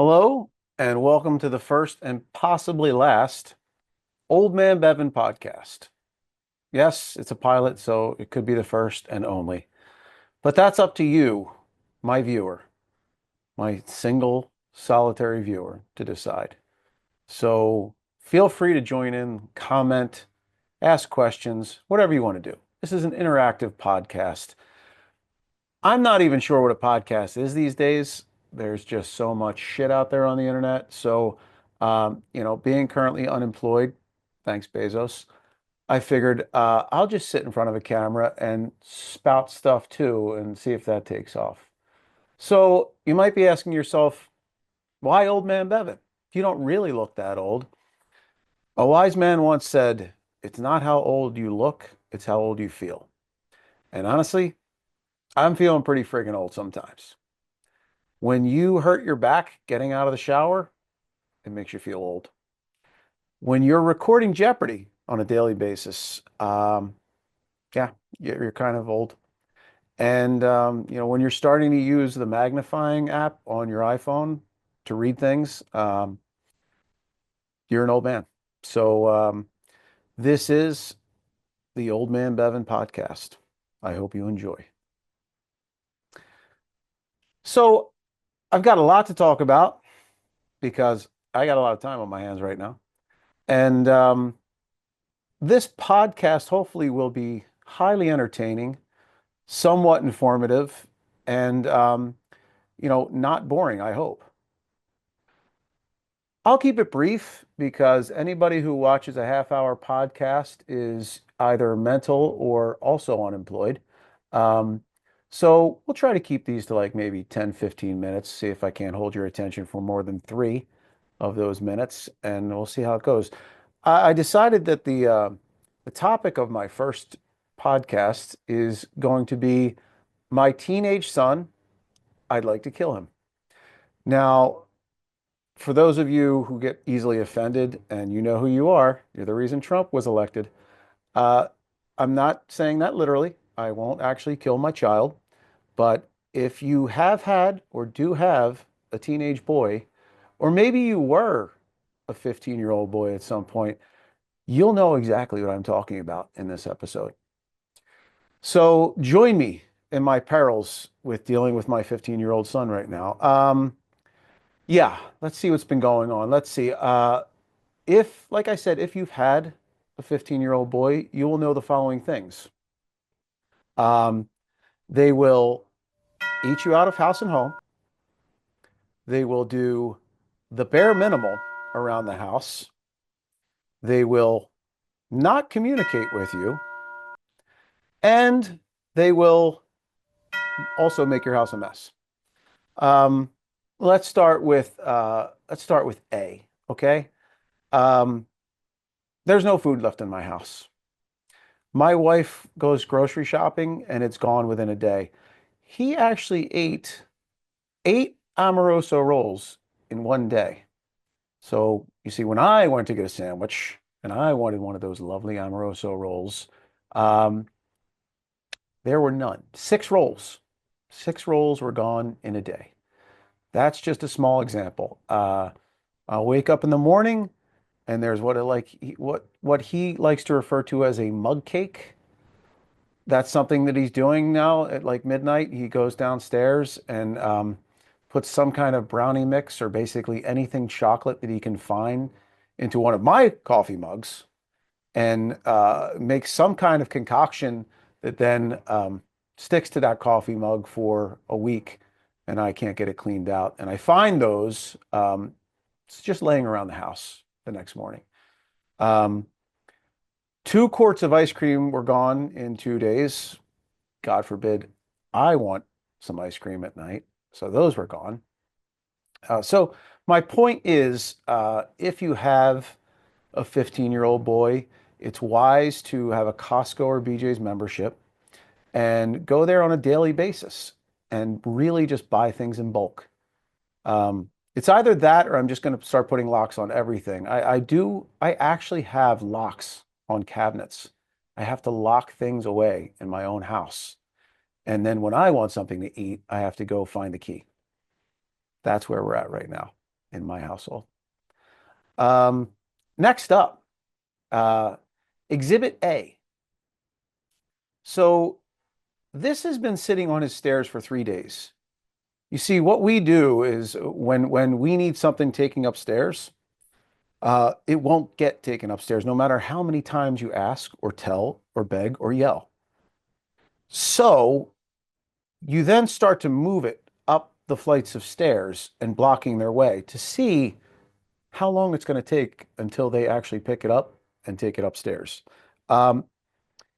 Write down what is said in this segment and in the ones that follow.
Hello, and welcome to the first and possibly last Old Man Bevan podcast. Yes, it's a pilot, so it could be the first and only. But that's up to you, my viewer, my single solitary viewer, to decide. So feel free to join in, comment, ask questions, whatever you want to do. This is an interactive podcast. I'm not even sure what a podcast is these days. There's just so much shit out there on the internet. So, being currently unemployed, thanks Bezos, I figured I'll just sit in front of a camera and spout stuff too and see if that takes off. So you might be asking yourself, why Old Man Bevan? You don't really look that old. A wise man once said, it's not how old you look, it's how old you feel. And honestly, I'm feeling pretty freaking old sometimes. When you hurt your back getting out of the shower, it makes you feel old. When you're recording Jeopardy on a daily basis, yeah, you're kind of old. And when you're starting to use the magnifying app on your iPhone to read things, you're an old man. So this is the Old Man Bevan podcast. I hope you enjoy. So I've got a lot to talk about because I got a lot of time on my hands right now. And this podcast hopefully will be highly entertaining, somewhat informative, and not boring, I hope. I'll keep it brief because anybody who watches a half-hour podcast is either mental or also unemployed. Um, so we'll try to keep these to like maybe 10, 15 minutes, see if I can't hold your attention for more than three of those minutes, and we'll see how it goes. I decided that the topic of my first podcast is going to be my teenage son. I'd like to kill him. Now, for those of you who get easily offended, and you know who you are, you're the reason Trump was elected. Uh, I'm not saying that literally. I won't actually kill my child. But if you have had or do have a teenage boy, or maybe you were a 15-year-old boy at some point, you'll know exactly what I'm talking about in this episode. So join me in my perils with dealing with my 15-year-old son right now. Yeah, let's see what's been going on. Let's see. If, like I said, if you've had a 15-year-old boy, you will know the following things. Um, they will eat you out of house and home. They will do the bare minimal around the house. They will not communicate with you, and they will also make your house a mess. Um, let's start with A, okay? Um, there's no food left in my house. My wife goes grocery shopping and it's gone within a day. He actually ate 8 Amoroso rolls in one day. So you see, when I went to get a sandwich and I wanted one of those lovely Amoroso rolls, um, there were none. 6 rolls. 6 rolls were gone in a day. That's just a small example. I'll wake up in the morning and there's what he likes to refer to as a mug cake. That's something that he's doing now at like midnight. He goes downstairs and puts some kind of brownie mix or basically anything chocolate that he can find into one of my coffee mugs and makes some kind of concoction that then sticks to that coffee mug for a week, and I can't get it cleaned out. And I find those it's just laying around the house the next morning. Um, 2 quarts of ice cream were gone in 2 days. God forbid I want some ice cream at night. So those were gone. So my point is, if you have a 15-year-old boy, it's wise to have a Costco or BJ's membership and go there on a daily basis and really just buy things in bulk. It's either that or I'm just going to start putting locks on everything. I actually have locks on cabinets. I have to lock things away in my own house. And then when I want something to eat, I have to go find the key. That's where we're at right now. in my household. Um, Next up, uh, Exhibit A. So this has been sitting on his stairs for 3 days. You see, what we do is when we need something taking upstairs, it won't get taken upstairs, no matter how many times you ask or tell or beg or yell. So you then start to move it up the flights of stairs and blocking their way to see how long it's going to take until they actually pick it up and take it upstairs. Um,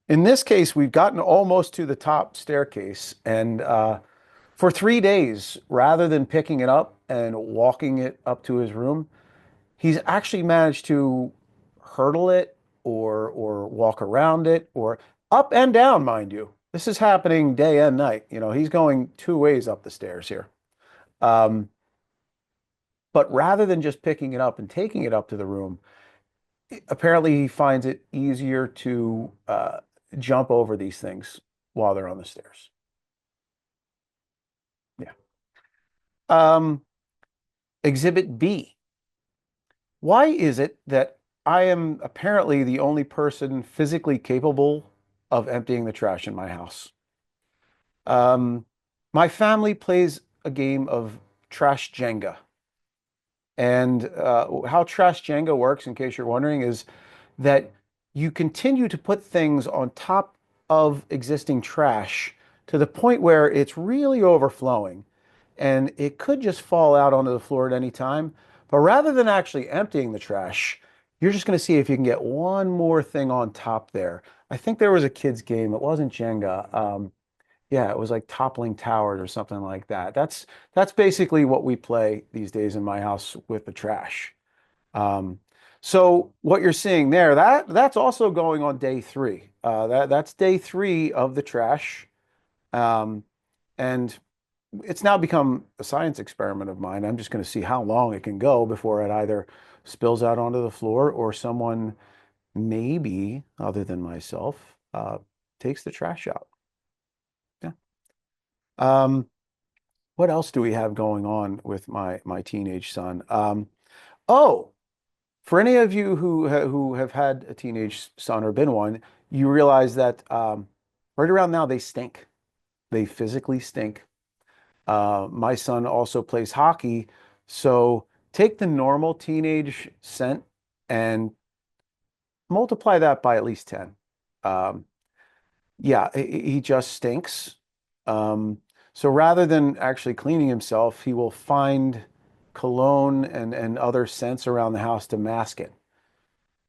in this case, we've gotten almost to the top staircase, and for 3 days, rather than picking it up and walking it up to his room, he's actually managed to hurdle it or walk around it or up and down, mind you. This is happening day and night. You know, he's going two ways up the stairs here. Um, but rather than just picking it up and taking it up to the room, apparently he finds it easier to jump over these things while they're on the stairs. Yeah. Um, Exhibit B. Why is it that I am apparently the only person physically capable of emptying the trash in my house? Um, my family plays a game of trash Jenga. And how trash Jenga works, in case you're wondering, is that you continue to put things on top of existing trash to the point where it's really overflowing and it could just fall out onto the floor at any time. But rather than actually emptying the trash, you're just going to see if you can get one more thing on top there. I think there was a kid's game. It wasn't Jenga. Yeah, it was like toppling towers or something like that. That's basically what we play these days in my house with the trash. Um, so what you're seeing there, that's also going on day three. That's day three of the trash. Um, and it's now become a science experiment of mine. I'm just going to see how long it can go before it either spills out onto the floor or someone, maybe other than myself, takes the trash out. Yeah. Um, what else do we have going on with my teenage son? Oh, for any of you who have had a teenage son or been one, you realize that right around now they stink. They physically stink. My son also plays hockey, so take the normal teenage scent and multiply that by at least 10. Um, yeah, he just stinks. Um, so rather than actually cleaning himself, he will find cologne and other scents around the house to mask it.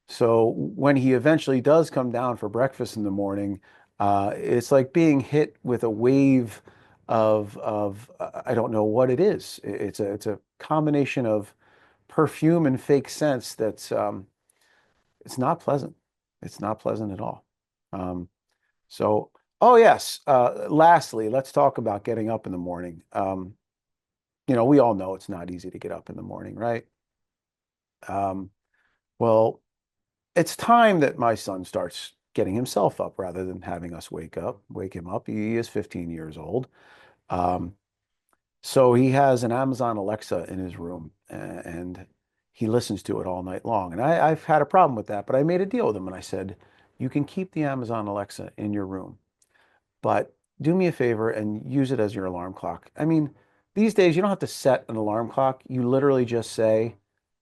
So when he eventually does come down for breakfast in the morning, it's like being hit with a wave of I don't know what it is. It's a combination of perfume and fake scents that's it's not pleasant. It's not pleasant at all. Um, so, oh yes. Lastly, let's talk about getting up in the morning. We all know it's not easy to get up in the morning, right? Um, well, it's time that my son starts getting himself up rather than having us wake him up. He is 15 years old. Um, so he has an Amazon Alexa in his room and he listens to it all night long. And I've had a problem with that, but I made a deal with him and I said, you can keep the Amazon Alexa in your room, but do me a favor and use it as your alarm clock. I mean, these days you don't have to set an alarm clock. You literally just say,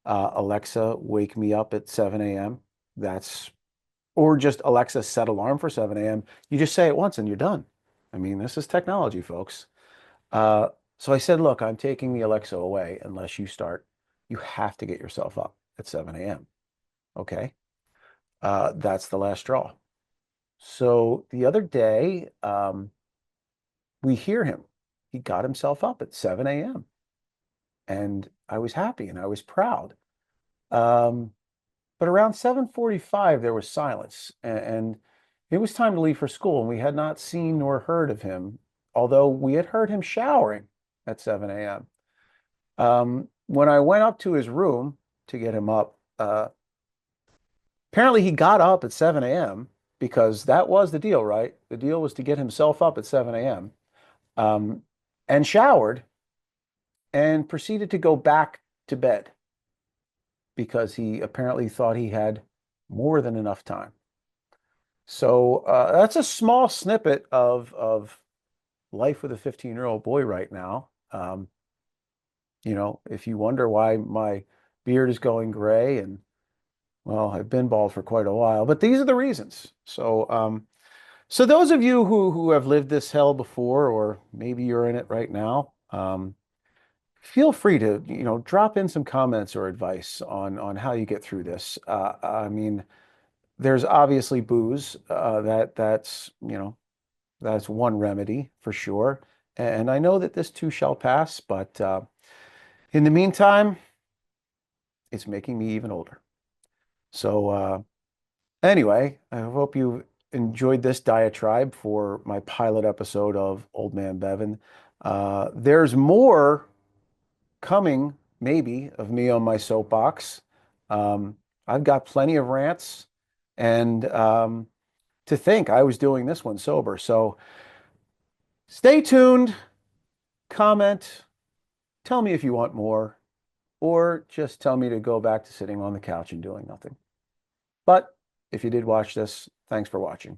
Alexa, wake me up at 7 a.m. That's, or just Alexa, set alarm for 7 a.m. You just say it once and you're done. I mean, this is technology, folks. So I said, look, I'm taking the Alexa away unless you start. You have to get yourself up at 7 a.m. Okay. That's the last straw. So the other day, we hear him. He got himself up at 7 a.m. And I was happy and I was proud. Um, but around 7:45, there was silence, and it was time to leave for school. And we had not seen nor heard of him, although we had heard him showering at 7 a.m. When I went up to his room to get him up, apparently he got up at 7 a.m. because that was the deal, right? The deal was to get himself up at 7 a.m. Um, and showered and proceeded to go back to bed because he apparently thought he had more than enough time. So that's a small snippet of life with a 15-year-old boy right now. If you wonder why my beard is going gray and well, I've been bald for quite a while, but these are the reasons. So those of you who have lived this hell before, or maybe you're in it right now, feel free to, drop in some comments or advice on how you get through this. I mean, there's obviously booze. That's one remedy for sure. And I know that this too shall pass, but in the meantime, it's making me even older. So anyway, I hope you enjoyed this diatribe for my pilot episode of Old Man Bevan. There's more coming, maybe, of me on my soapbox. Um, I've got plenty of rants, and to think I was doing this one sober. So stay tuned, comment, tell me if you want more, or just tell me to go back to sitting on the couch and doing nothing. But if you did watch this, thanks for watching.